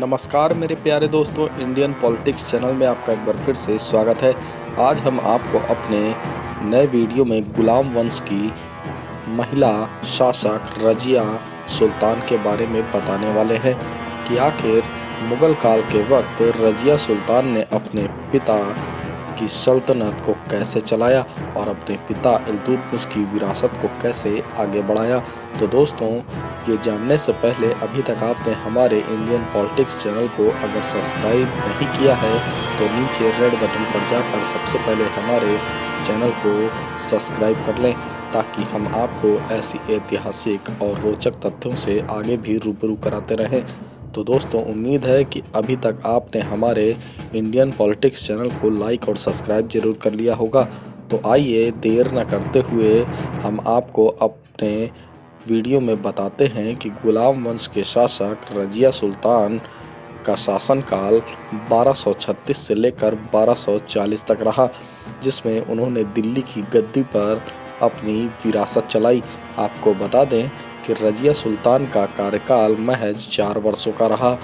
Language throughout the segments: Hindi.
नमस्कार मेरे प्यारे दोस्तों, इंडियन पॉलिटिक्स चैनल में आपका एक बार फिर से स्वागत है। आज हम आपको अपने नए वीडियो में गुलाम वंश की महिला शासक रजिया सुल्तान के बारे में बताने वाले हैं कि आखिर मुग़ल काल के वक्त रजिया सुल्तान ने अपने पिता की सल्तनत को कैसे चलाया और अपने पिता इल्तुतमिश की विरासत को कैसे आगे बढ़ाया। तो दोस्तों, ये जानने से पहले अभी तक आपने हमारे इंडियन पॉलिटिक्स चैनल को अगर सब्सक्राइब नहीं किया है तो नीचे रेड बटन पर जाकर सबसे पहले हमारे चैनल को सब्सक्राइब कर लें, ताकि हम आपको ऐसी ऐतिहासिक और रोचक तथ्यों से आगे भी रूबरू कराते रहें। तो दोस्तों, उम्मीद है कि अभी तक आपने हमारे इंडियन पॉलिटिक्स चैनल को लाइक और सब्सक्राइब जरूर कर लिया होगा। तो आइए देर न करते हुए हम आपको अपने वीडियो में बताते हैं कि गुलाम वंश के शासक रजिया सुल्तान का शासनकाल 1236 से लेकर 1240 तक रहा, जिसमें उन्होंने दिल्ली की गद्दी पर अपनी विरासत चलाई। आपको बता दें कि रजिया सुल्तान का कार्यकाल महज 4 वर्षों का रहा।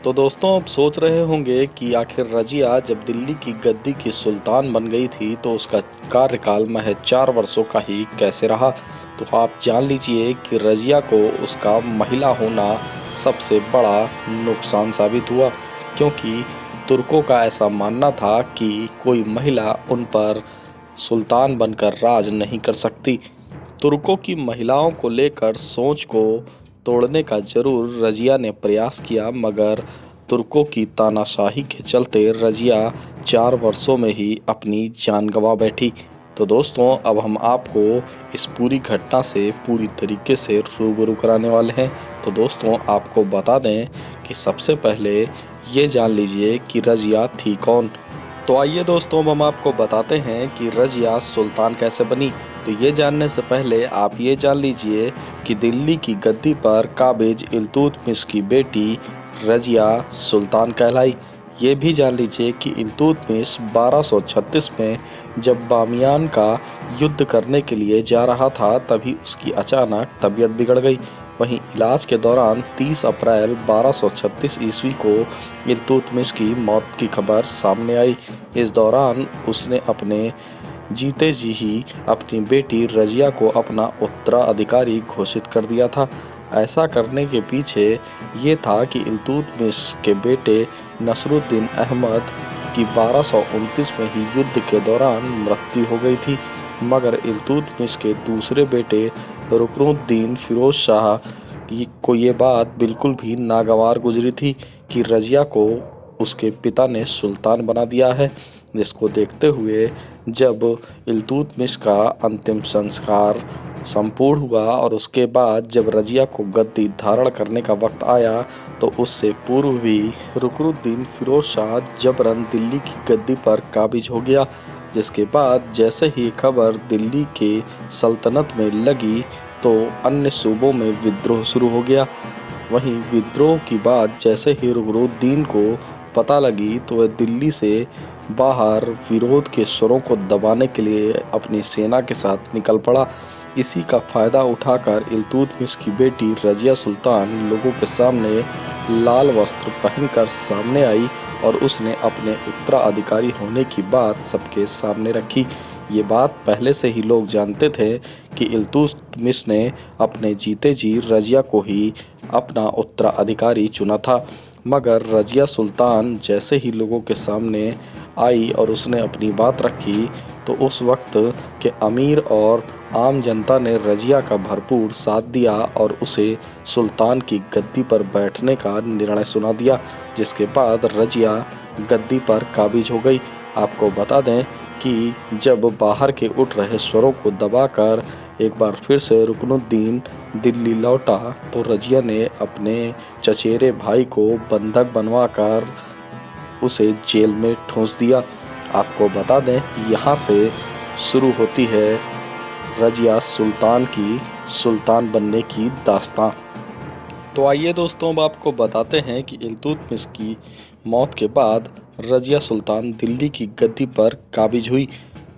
तो दोस्तों, आप सोच रहे होंगे कि आखिर रजिया जब दिल्ली की गद्दी की सुल्तान बन गई थी तो उसका कार्यकाल महज 4 वर्षों का ही कैसे रहा। तो आप जान लीजिए कि रजिया को उसका महिला होना सबसे बड़ा नुकसान साबित हुआ, क्योंकि तुर्कों का ऐसा मानना था कि कोई महिला उन पर सुल्तान बनकर राज नहीं कर सकती। तुर्कों की महिलाओं को लेकर सोच को तोड़ने का जरूर रजिया ने प्रयास किया, मगर तुर्कों की तानाशाही के चलते रजिया 4 वर्षों में ही अपनी जान गंवा बैठी। तो दोस्तों, अब हम आपको इस पूरी घटना से पूरी तरीके से रूबरू कराने वाले हैं। तो दोस्तों, आपको बता दें कि सबसे पहले ये जान लीजिए कि रजिया थी कौन। तो आइए दोस्तों, हम आपको बताते हैं कि रजिया सुल्तान कैसे बनी। तो ये जानने से पहले आप ये जान लीजिए कि दिल्ली की गद्दी पर काबिज इल्तुतमिश की बेटी रजिया सुल्तान कहलाई। ये भी जान लीजिए कि इल्तुतमिश 1236 में जब बामियान का युद्ध करने के लिए जा रहा था, तभी उसकी अचानक तबीयत बिगड़ गई। वहीं इलाज के दौरान 30 अप्रैल 1236 ईस्वी को इल्तुतमिश की मौत की खबर सामने आई। इस दौरान उसने अपने जीते जी ही अपनी बेटी रजिया को अपना उत्तराधिकारी घोषित कर दिया था। ऐसा करने के पीछे ये था कि इल्तुतमिश के बेटे नसरुद्दीन अहमद की 1229 में ही युद्ध के दौरान मृत्यु हो गई थी, मगर इल्तुतमिश के दूसरे बेटे रुकनुद्दीन फिरोज शाह को ये बात बिल्कुल भी नागवार गुजरी थी कि रजिया को उसके पिता ने सुल्तान बना दिया है। जिसको देखते हुए जब इल्तुतमिश का अंतिम संस्कार संपूर्ण हुआ और उसके बाद जब रजिया को गद्दी धारण करने का वक्त आया, तो उससे पूर्व भी रुकनुद्दीन फिरोज शाह जबरन दिल्ली की गद्दी पर काबिज हो गया। जिसके बाद जैसे ही खबर दिल्ली के सल्तनत में लगी तो अन्य सूबों में विद्रोह शुरू हो गया। वहीं विद्रोह की बात जैसे ही रुकनुद्दीन को पता लगी तो वह दिल्ली से बाहर विरोध के स्वरों को दबाने के लिए अपनी सेना के साथ निकल पड़ा। इसी का फ़ायदा उठाकर इल्तुतमिश की बेटी रजिया सुल्तान लोगों के सामने लाल वस्त्र पहनकर सामने आई और उसने अपने उत्तराधिकारी होने की बात सबके सामने रखी। ये बात पहले से ही लोग जानते थे कि इल्तुतमिश ने अपने जीते जी रजिया को ही अपना उत्तराधिकारी चुना था, मगर रजिया सुल्तान जैसे ही लोगों के सामने आई और उसने अपनी बात रखी तो उस वक्त के अमीर और आम जनता ने रजिया का भरपूर साथ दिया और उसे सुल्तान की गद्दी पर बैठने का निर्णय सुना दिया, जिसके बाद रजिया गद्दी पर काबिज हो गई। आपको बता दें कि जब बाहर के उठ रहे स्वरों को दबाकर एक बार फिर से रुकनुद्दीन दिल्ली लौटा तो रजिया ने अपने चचेरे भाई को बंधक बनवाकर उसे जेल में ठूंस दिया। आपको बता दें कि यहाँ से शुरू होती है रजिया सुल्तान की सुल्तान बनने की दास्तां। तो आइए दोस्तों, अब आपको बताते हैं कि इल्तुतमिश की मौत के बाद रजिया सुल्तान दिल्ली की गद्दी पर काबिज हुई।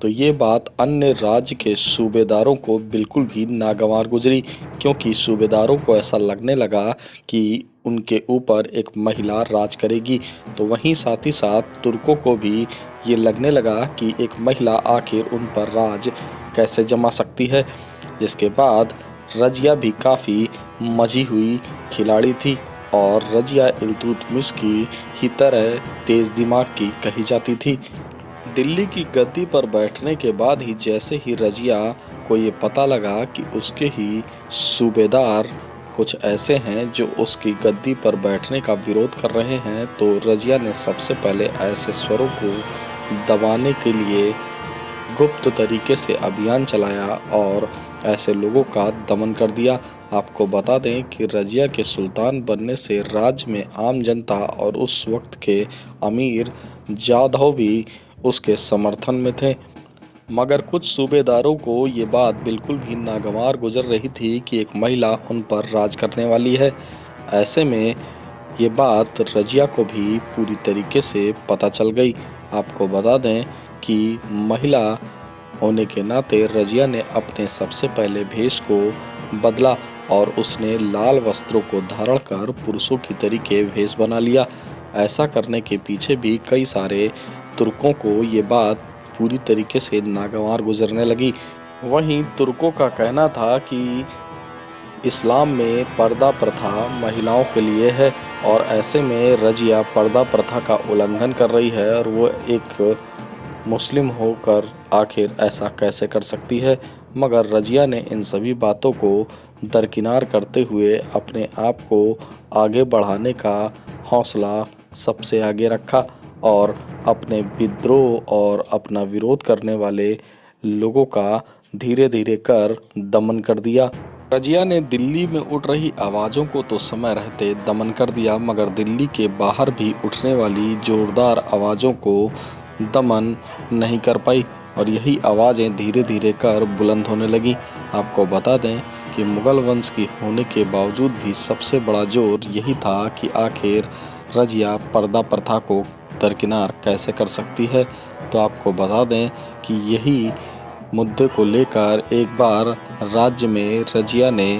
तो ये बात अन्य राज्य के सूबेदारों को बिल्कुल भी नागवार गुजरी, क्योंकि सूबेदारों को ऐसा लगने लगा कि उनके ऊपर एक महिला राज करेगी। तो वहीं साथ ही साथ तुर्कों को भी ये लगने लगा कि एक महिला आखिर उन पर राज कैसे जमा सकती है। जिसके बाद रजिया भी काफ़ी मजी हुई खिलाड़ी थी और रजिया इल्तुतमिश की ही तरह तेज़ दिमाग की कही जाती थी। दिल्ली की गद्दी पर बैठने के बाद ही जैसे ही रजिया को ये पता लगा कि उसके ही सूबेदार कुछ ऐसे हैं जो उसकी गद्दी पर बैठने का विरोध कर रहे हैं, तो रजिया ने सबसे पहले ऐसे स्वरों को दबाने के लिए गुप्त तरीके से अभियान चलाया और ऐसे लोगों का दमन कर दिया। आपको बता दें कि रजिया के सुल्तान बनने से राज्य में आम जनता और उस वक्त के अमीर जाधव भी उसके समर्थन में थे, मगर कुछ सूबेदारों को ये बात बिल्कुल भी नागवार गुजर रही थी कि एक महिला उन पर राज करने वाली है। ऐसे में ये बात रजिया को भी पूरी तरीके से पता चल गई। आपको बता दें कि महिला होने के नाते रजिया ने अपने सबसे पहले भेष को बदला और उसने लाल वस्त्रों को धारण कर पुरुषों की तरीके भेष बना लिया। ऐसा करने के पीछे भी कई सारे तुर्कों को ये बात पूरी तरीके से नागवार गुजरने लगी। वहीं तुर्कों का कहना था कि इस्लाम में पर्दा प्रथा महिलाओं के लिए है और ऐसे में रजिया पर्दा प्रथा का उल्लंघन कर रही है और वो एक मुस्लिम होकर आखिर ऐसा कैसे कर सकती है। मगर रजिया ने इन सभी बातों को दरकिनार करते हुए अपने आप को आगे बढ़ाने का हौसला सबसे आगे रखा और अपने विद्रोह और अपना विरोध करने वाले लोगों का धीरे धीरे कर दमन कर दिया। रजिया ने दिल्ली में उठ रही आवाज़ों को तो समय रहते दमन कर दिया, मगर दिल्ली के बाहर भी उठने वाली जोरदार आवाज़ों को दमन नहीं कर पाई और यही आवाज़ें धीरे धीरे कर बुलंद होने लगी। आपको बता दें कि मुग़ल वंश की होने के बावजूद भी सबसे बड़ा जोर यही था कि आखिर रजिया पर्दा प्रथा को दरकिनार कैसे कर सकती है। तो आपको बता दें कि यही मुद्दे को लेकर एक बार राज्य में रजिया ने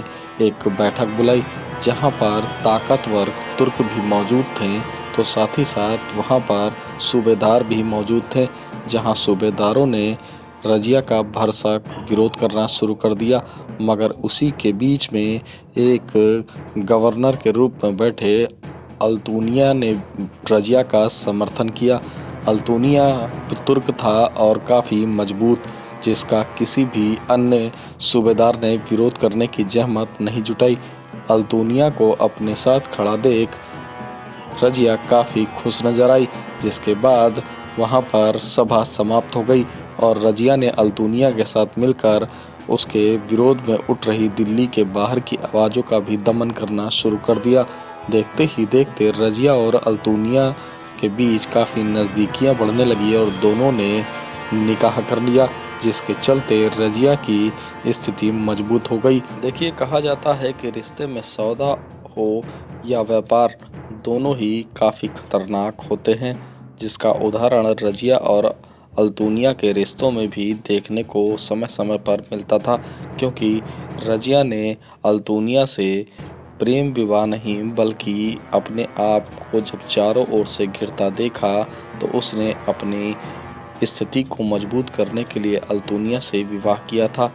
एक बैठक बुलाई, जहां पर ताकतवर तुर्क भी मौजूद थे, तो साथ ही साथ वहां पर सूबेदार भी मौजूद थे, जहां सूबेदारों ने रजिया का भरसक विरोध करना शुरू कर दिया। मगर उसी के बीच में एक गवर्नर के रूप में बैठे अल्तुनिया ने रजिया का समर्थन किया। अल्तुनिया तुर्क था और काफ़ी मजबूत, जिसका किसी भी अन्य सूबेदार ने विरोध करने की जहमत नहीं जुटाई। अल्तुनिया को अपने साथ खड़ा देख रजिया काफ़ी खुश नजर आई, जिसके बाद वहां पर सभा समाप्त हो गई और रजिया ने अल्तुनिया के साथ मिलकर उसके विरोध में उठ रही दिल्ली के बाहर की आवाज़ों का भी दमन करना शुरू कर दिया। देखते ही देखते रजिया और अल्तुनिया के बीच काफ़ी नज़दीकियां बढ़ने लगी और दोनों ने निकाह कर लिया, जिसके चलते रजिया की स्थिति मजबूत हो गई। देखिए, कहा जाता है कि रिश्ते में सौदा हो या व्यापार, दोनों ही काफ़ी खतरनाक होते हैं, जिसका उदाहरण रजिया और अल्तुनिया के रिश्तों में भी देखने को समय समय पर मिलता था, क्योंकि रजिया ने अल्तुनिया से प्रेम विवाह नहीं बल्कि अपने आप को जब चारों ओर से घिरता देखा तो उसने अपनी स्थिति को मजबूत करने के लिए अल्तुनिया से विवाह किया था।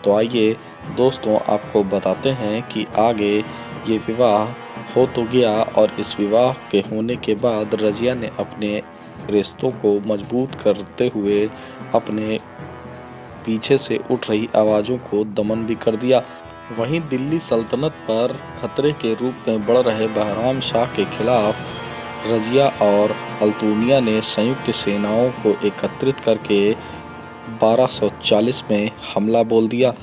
तो आइए दोस्तों, आपको बताते हैं कि आगे ये विवाह हो तो गया और इस विवाह के होने के बाद रजिया ने अपने रिश्तों को मजबूत करते हुए अपने पीछे से उठ रही आवाज़ों को दमन भी कर दिया। वहीं दिल्ली सल्तनत पर खतरे के रूप में बढ़ रहे बहराम शाह के खिलाफ रजिया और अल्तुनिया ने संयुक्त सेनाओं को एकत्रित करके 1240 में हमला बोल दिया।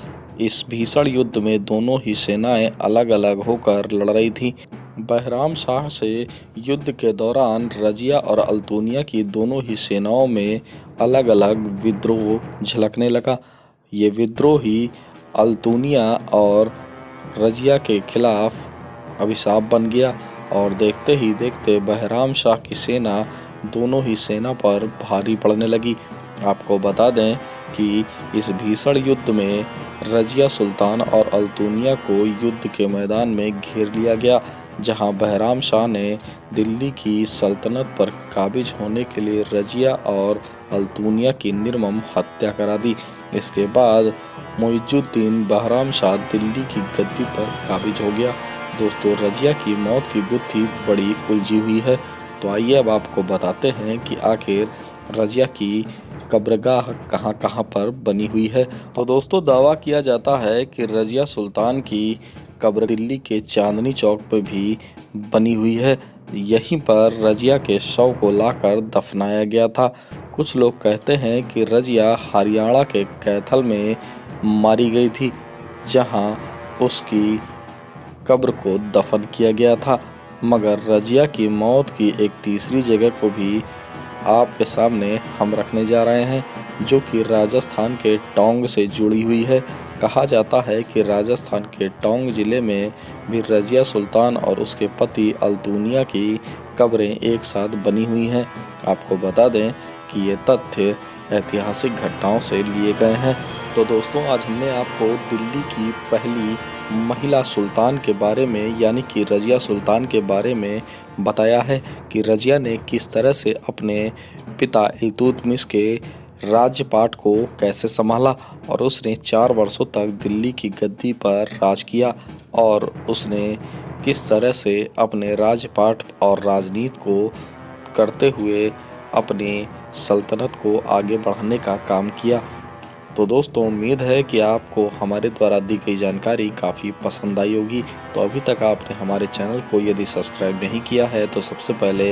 इस भीषण युद्ध में दोनों ही सेनाएं अलग अलग होकर लड़ रही थीं। बहराम शाह से युद्ध के दौरान रजिया और अल्तुनिया की दोनों ही सेनाओं में अलग अलग विद्रोह झलकने लगा। ये विद्रोह ही अल्तुनिया और रजिया के खिलाफ अभिशाप बन गया और देखते ही देखते बहराम शाह की सेना दोनों ही सेना पर भारी पड़ने लगी। आपको बता दें कि इस भीषण युद्ध में रजिया सुल्तान और अल्तुनिया को युद्ध के मैदान में घेर लिया गया, जहां बहराम शाह ने दिल्ली की सल्तनत पर काबिज होने के लिए रजिया और अल्तुनिया की निर्मम हत्या करा दी। इसके बाद मुइजुद्दीन बहराम शाह दिल्ली की गद्दी पर काबिज हो गया। दोस्तों, रजिया की मौत की गुत्थी बड़ी उलझी हुई है। तो आइए अब आपको बताते हैं कि आखिर रजिया की कब्रगाह कहाँ कहाँ पर बनी हुई है। तो दोस्तों, दावा किया जाता है कि रजिया सुल्तान की कब्र दिल्ली के चांदनी चौक पर भी बनी हुई है। यहीं पर रजिया के शव को लाकर दफनाया गया था। कुछ लोग कहते हैं कि रजिया हरियाणा के कैथल में मारी गई थी, जहां उसकी कब्र को दफन किया गया था। मगर रजिया की मौत की एक तीसरी जगह को भी आपके सामने हम रखने जा रहे हैं, जो कि राजस्थान के टोंक से जुड़ी हुई है। कहा जाता है कि राजस्थान के टोंक जिले में भी रजिया सुल्तान और उसके पति अल्तुनिया की कब्रें एक साथ बनी हुई हैं। आपको बता दें कि ये तथ्य ऐतिहासिक घटनाओं से लिए गए हैं। तो दोस्तों, आज हमने आपको दिल्ली की पहली महिला सुल्तान के बारे में यानी कि रजिया सुल्तान के बारे में बताया है कि रजिया ने किस तरह से अपने पिता इल्तुतमिश के राज्यपाट को कैसे संभाला और उसने 4 वर्षों तक दिल्ली की गद्दी पर राज किया और उसने किस तरह से अपने राज्यपाट और राजनीति को करते हुए अपनी सल्तनत को आगे बढ़ाने का काम किया। तो दोस्तों, उम्मीद है कि आपको हमारे द्वारा दी गई जानकारी काफ़ी पसंद आई होगी। तो अभी तक आपने हमारे चैनल को यदि सब्सक्राइब नहीं किया है तो सबसे पहले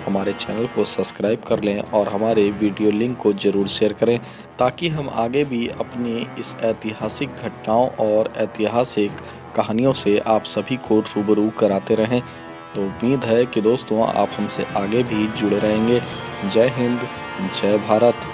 हमारे चैनल को सब्सक्राइब कर लें और हमारे वीडियो लिंक को ज़रूर शेयर करें, ताकि हम आगे भी अपनी इस ऐतिहासिक घटनाओं और ऐतिहासिक कहानियों से आप सभी को रूबरू कराते रहें। तो उम्मीद है कि दोस्तों आप हमसे आगे भी जुड़े रहेंगे। जय हिंद, जय भारत।